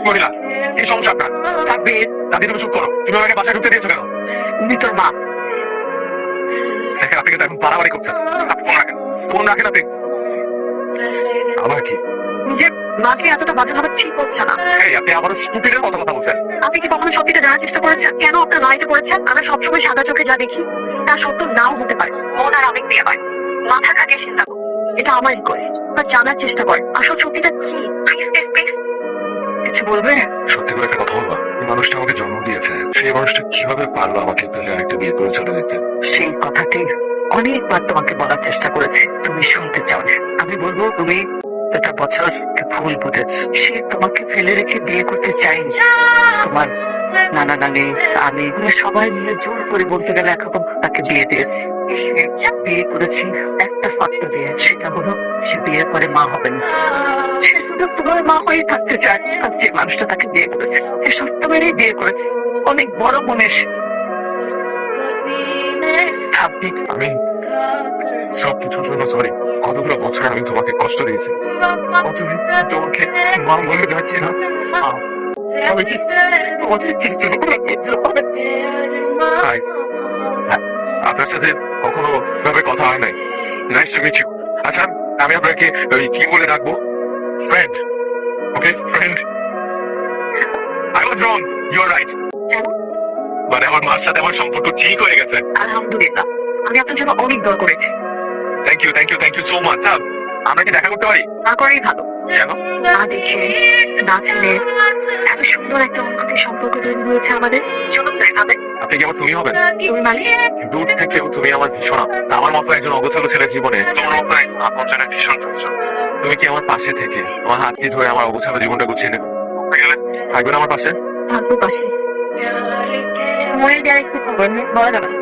মহিলা এই সমস্যা আপনার থাকবে। দাদি তুমি চুপ করো, তুমি আমাকে বাসায় ঢুকতে দিয়েছো কেন? উনি তোর মা। দেখেন আপনি কিন্তু এখন বাড়াবাড়ি করছেন। আপনি ফোন রাখেন, ফোন রাখেন আপনি। আবার কি? নিজের মাকে এতটা বাজে ভাবে ঠিক হচ্ছে না। এই আপনি আবারও স্টুপিডের মতো কথা বলছেন। আপনি কি কখনো সত্যিটা জানার চেষ্টা করেছেন কেন আপনার মাইতে করেছেন? আমরা সবসময় সাদা চোখে যা দেখি তা সত্য নাও হতে পারে। মন আর আবেগ দিয়ে হয়, মাথা খাটিয়ে চিন্তা করুন। এটা আমার রিকোয়েস্ট, বা জানার চেষ্টা করেন আসল সত্যিটা কি। প্লিজ প্লিজ প্লিজ কিছু বলবে? সত্যি করে একটা কথা বলবা, এই মানুষটা আমাকে জন্ম দিয়েছে, সেই মানুষটা কিভাবে পারলো আমাকে ফেলে আরেকটা বিয়ে করে চলে যেতে? সেই কথাটি অনেকবার তোমাকে বলার চেষ্টা করেছি, তুমি শুনতে চাও না। আমি বলবো তুমি এটা বছর ভুল বুঝেছ। সে তোমাকে ফেলে রেখে বিয়ে করতে চাইনি। তোমার নানা নানি আমি সবাই মিলে জোর করে বলতে গেলে এখন তাকে বিয়ে দিয়েছি। সে বিয়ে করেছি একটা শর্ত দিয়ে, সেটা হলো সে বিয়ের পরে মা হবে না। সে শুধু তোমার মা হয়ে থাকতে চায়। আর যে মানুষটা তাকে বিয়ে করেছে সে সত্য মেরেই বিয়ে করেছে, অনেক বড় মনের। আমি সবকিছুর জন্য সরি। কতগুলো বছর আমি তোমাকে কষ্ট দিয়েছি, তুমি তোমাকে মা বলে ডাকছি না। আমি কি তোমাকে কিছু হবে? হাই, আপনার সাথে কখনো ভাবে কথা হয় নাই। Nice to meet you. আচ্ছা আমি আপনাকে ওই কি বলে ডাকবো? Friend. Okay friend. I was wrong, you are right. মানে আমার মার সাথে আমার সম্পর্ক ঠিক হয়ে গেছে। আলহামদুলিল্লাহ, আমি আপনার জন্য অনেক দর করেছি। Thank you thank you thank you so much. আমরা কি দেখা করতে পারি? না করেই ভালো। কেন? না দেখে না চিনে এত সুন্দর একটা অনুভূতির সম্পর্ক তৈরি হয়েছে আমাদের। চলুন দেখাবে। আপনি কি আমার তুমি হবেন? তুমি মানে? দূর থেকেও তুমি আমার ভীষণ আপন। আমার মতো একজন অগোছালো ছেলের জীবনে তোমার মতো একজন আপন জনের ভীষণ প্রয়োজন। তুমি কি আমার পাশে থেকে আমার হাত দিয়ে ধরে আমার অগোছালো জীবনটা গুছিয়ে নেবে? থাকবেন আমার পাশে? থাকবো পাশে। মনে দেওয়ার একটু খবর নেই, বলা যাবে না।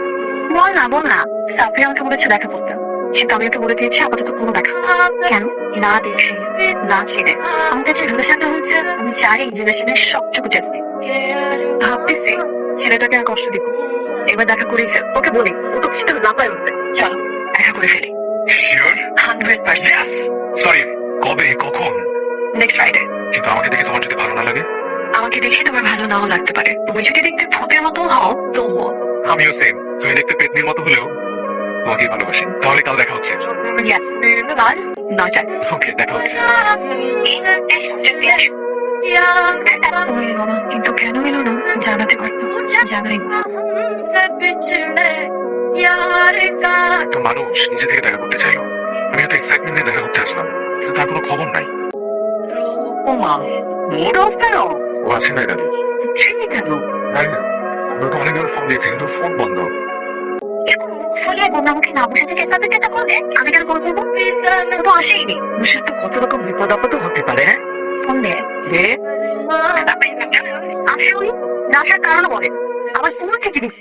বল না বল না। সাফরি আমাকে বলেছে দেখা করতে, কিন্তু আমি ওকে বলে দিয়েছি আপাতত কোনো দেখা। কেন? না দেখে না চিনে আমার কাছে রিলেশনটা হচ্ছে, আমি চাই রিলেশনের সবটুকু টেস্ট দিই। ভাবতেছি ছেলেটাকে আর কষ্ট দিব, এবার দেখা করেই ফেল। ওকে বলি, ও তো কিছু লাফায় উঠবে। চলো দেখা করে ফেলি। শিওর? 100%। সরি, কবে কখন? Next Friday. কিন্তু আমাকে দেখে তোমার যদি ভালো না লাগে? আমাকে দেখে তোমার ভালো নাও লাগতে পারে, তুমি যদি দেখতে ভূতের মতো হও তবুও। আমিও সেম। তুমি দেখতে পেতনির মতো হলেও তোমাকে ভালোবাসি। তাহলে কাল দেখা হচ্ছে। Yes. কাল 9টায়। ওকে দেখা হচ্ছে। তুমি এলো না, কিন্তু কেন এলো না জানাতে পারতো। জানাই একটা মানুষ নিজে থেকে দেখা করতে চাইলো, আমি এত এক্সাইটমেন্ট নিয়ে দেখা করতে আসলাম, কিন্তু তার কোনো খবর নাই। ও মা, মুড অফ কেন? ও আছে না দাদি? সেই কেন? তাই না? ওকে অনেকবার ফোন দিয়েছি কিন্তু ফোন বন্ধ। এরকম মুখ ফুলিয়ে বোনামুখী না বসে থেকে তাদের কেটে করবে, আমি কেন করে করবো? ও তো আসেইনি। মানুষের তো কত রকম বিপদ আপদ হতে পারে। হ্যাঁ ফোন দে দে। আসে উনি, না আসার কারণ বলে। আমার ফোন থেকে দিচ্ছি।